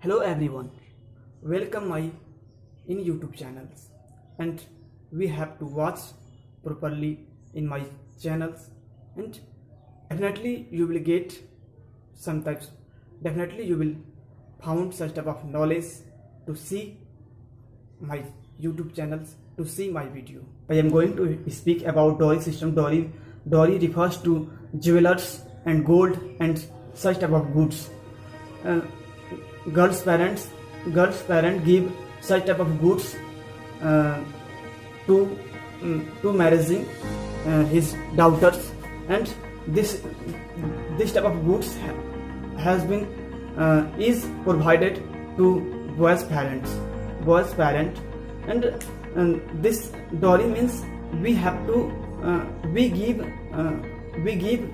Hello everyone, welcome my in YouTube channels, and we have to watch properly in my channels, and definitely you will get some types, definitely you will found such type of knowledge to see my YouTube channels, to see my video. I am going to speak about dowry system. Dowry refers to jewelers and gold and such type of goods. Girls parent give such type of goods to marrying his daughters, and this type of goods has been is provided to boys parent, and this dowry means we have to we give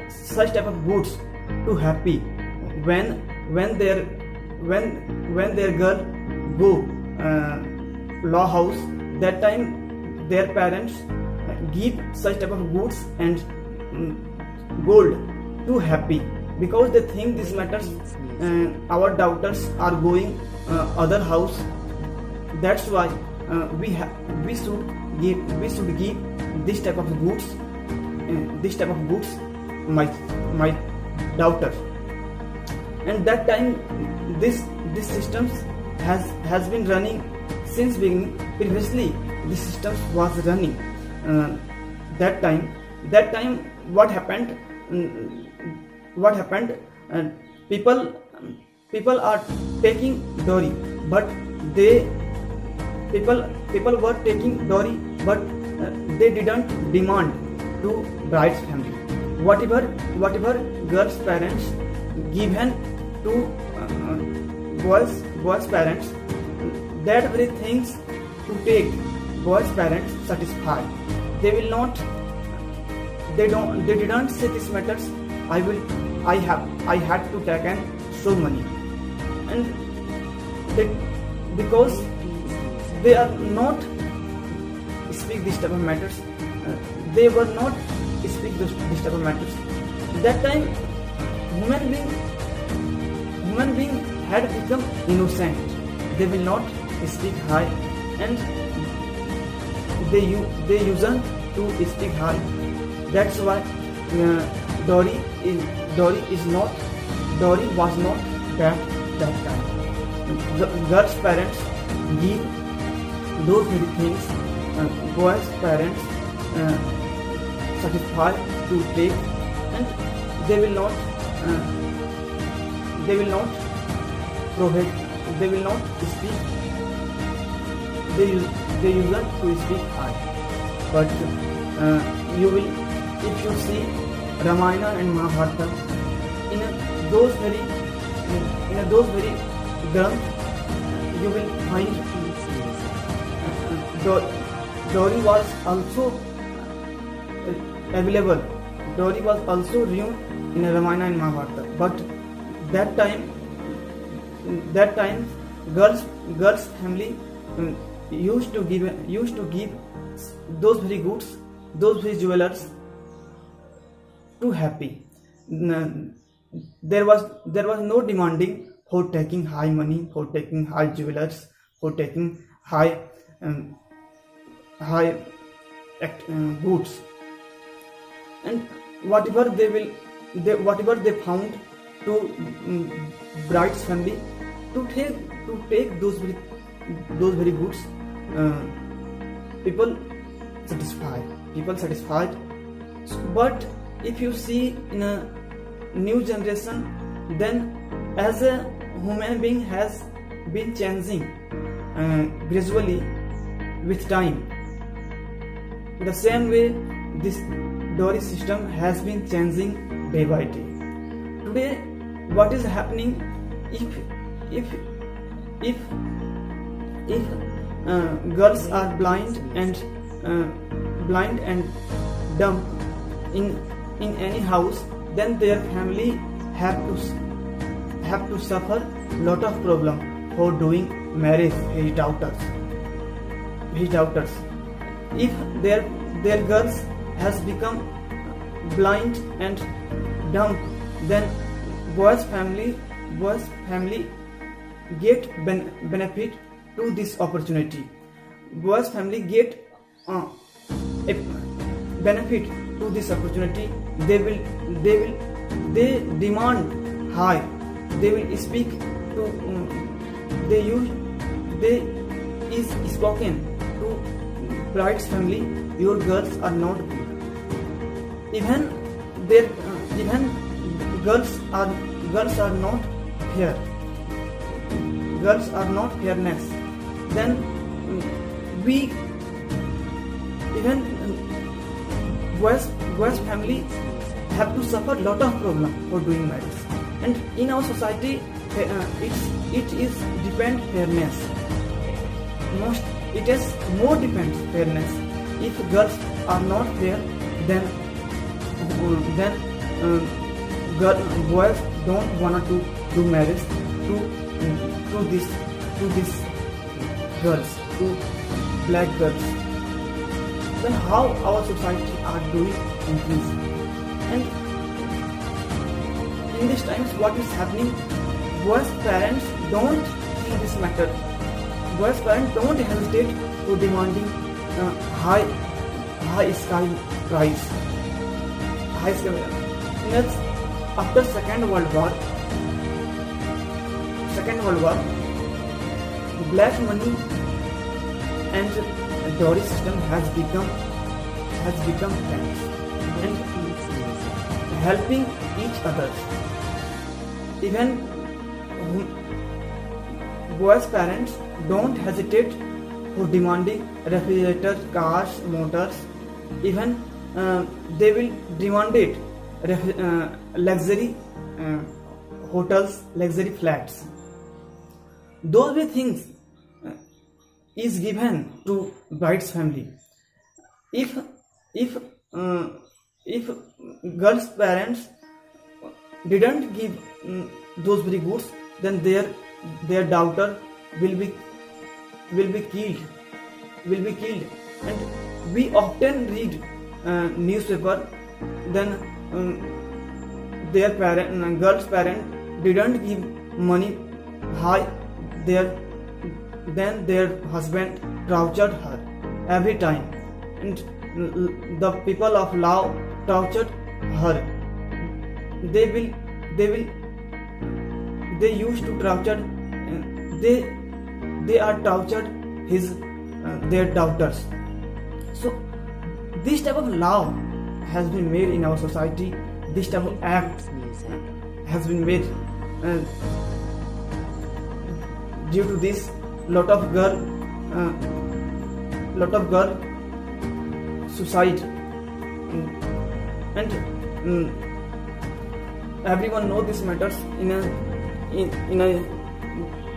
such type of goods to happy when their girl go law house. That time their parents give such type of goods and gold to happy, because they think this matters our daughters are going other house. That's why we should give this type of goods my daughter. And that time this systems has been running since beginning. Previously this systems was running. That time what happened, people are taking dowry, but people were taking dowry, but they didn't demand to bride's family. Whatever girls parents given to boys parents, that very things to take boys parents satisfied. They didn't say this matters. I had to take and show money, and because they are not speak this type of matters, they were not speak this type of matters. That time human being had become innocent. They will not speak high, and they used to speak high. That's why dowry was not that time. The girls' parents give those very things, boys' parents satisfied to take, and they will not provide, they will not speak, they use to speak high. But you will, if you see Ramayana and Mahabharata, in those very granth, you will find dowry was also available. Dowry was also real in Ramayana and Mahabharata. But that time girls family used to give those very goods, those very jewelers to happy. There was no demanding for taking high money, for taking high jewelers, for taking high goods, and whatever they found to bride's family to take those very goods. People satisfied. But if you see in a new generation, then as a human being has been changing gradually with time, the same way this dowry system has been changing day by day. Today what is happening, if girls are blind and dumb in any house, then their family have to suffer lot of problem for doing marriage his daughters. If their girls has become blind and dumb, then boys family get benefit to this opportunity. Boys family get a benefit to this opportunity. They demand high. They will speak to they is spoken to bride's family. Your girls are not good. Even girls are not fair. Girls are not fairness. Then we even boys family have to suffer lot of problem for doing marriage. And in our society, it is depend fairness. It is more depends fairness. If girls are not fair, then boys don't wanna to do marriage to this girls, to black girls. Then how our society are doing increase? And in these times, what is happening? Boys parents don't see this matter. Boys parents don't hesitate to demanding high sky price. High sky. Next, after Second World War, black money and dowry system has become friends and helping each other. Even boys' parents don't hesitate for demanding refrigerator, cars, motors. Even they will demand it luxury hotels, luxury flats. Those were things is given to bride's family. If girls' parents didn't give those very goods, then their daughter will be killed. And we often read newspaper. Then girls' parent didn't give money high. Then their husband tortured her every time, and the people of law tortured her. They used to torture. They are tortured their daughters. So this type of law has been made in our society. This type of act has been made. Due to this, lot of girl suicide, and everyone know this matters in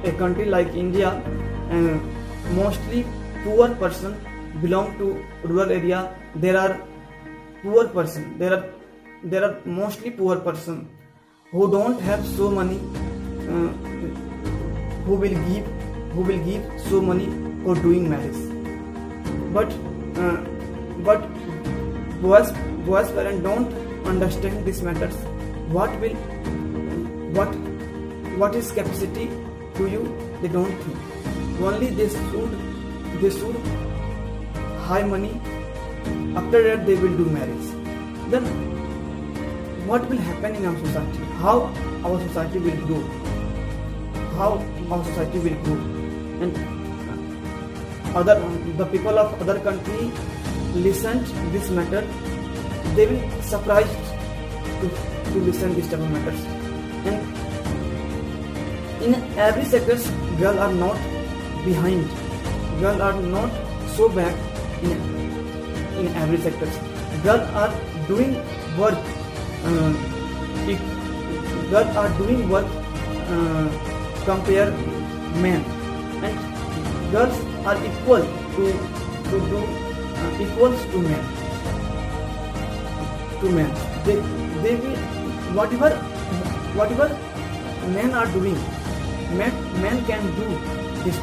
a country like India. Mostly poor person belong to rural area. There are poor person. There are mostly poor person who don't have so money. Who will give so money for doing marriage? But boys parents don't understand these matters. What is capacity to you? They don't think. Only they should high money. After that they will do marriage. Then what will happen in our society? How our society will grow? And the people of other country listen to this matter. They will surprised to listen this type of matters. And in every sector, girls are not behind. Girls are not so bad in every sector. Girls are doing work. Girls are doing work compare men, and girls are equal to do equals to men. They will whatever men are doing, men can do this.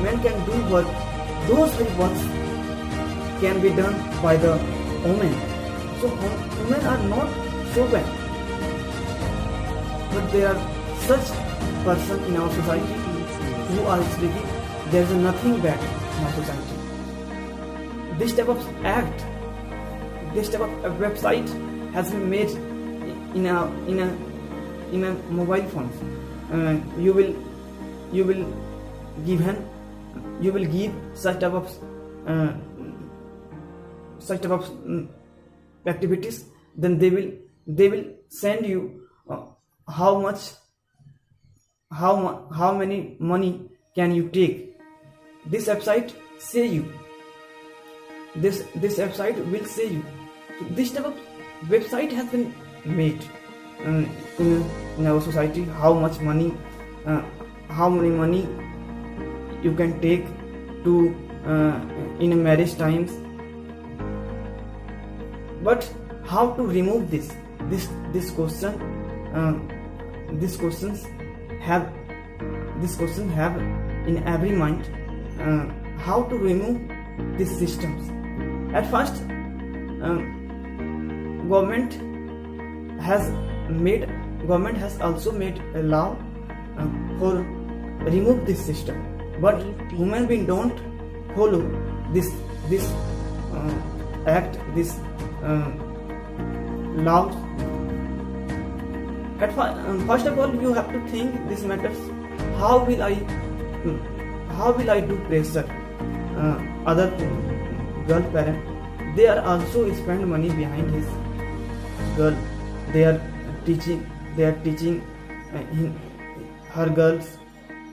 Men can do work. Those works can be done by the women. So women are not so bad, but there are such person in our society who are speaking, there is nothing bad in our society. This type of act, this type of website has been made in a mobile phones. You will give such type of activities. Then they will send you how many money can you take. This website say you, this website will say you. So this type of website has been made in our society. How many money you can take to in a marriage times. But how to remove this question? This questions have in every mind. How to remove these systems? At first, government has also made a law for remove this system, but human being don't follow this act, this law. First of all, you have to think this matters. How will I do pressure other girl parent? They are also spend money behind his girl. They are teaching her girls.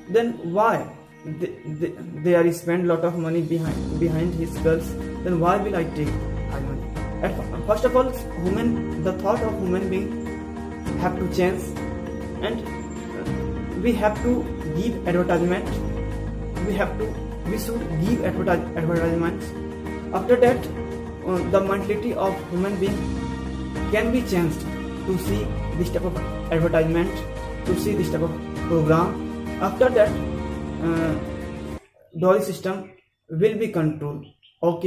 Then why they are spend lot of money behind his girls? Then why will I take her money? First of all, the thought of human being have to change, and we have to give advertisement. We should give advertisements. After that, the mentality of human being can be changed to see this type of advertisement, to see this type of program. After that, dowry system will be controlled. Okay.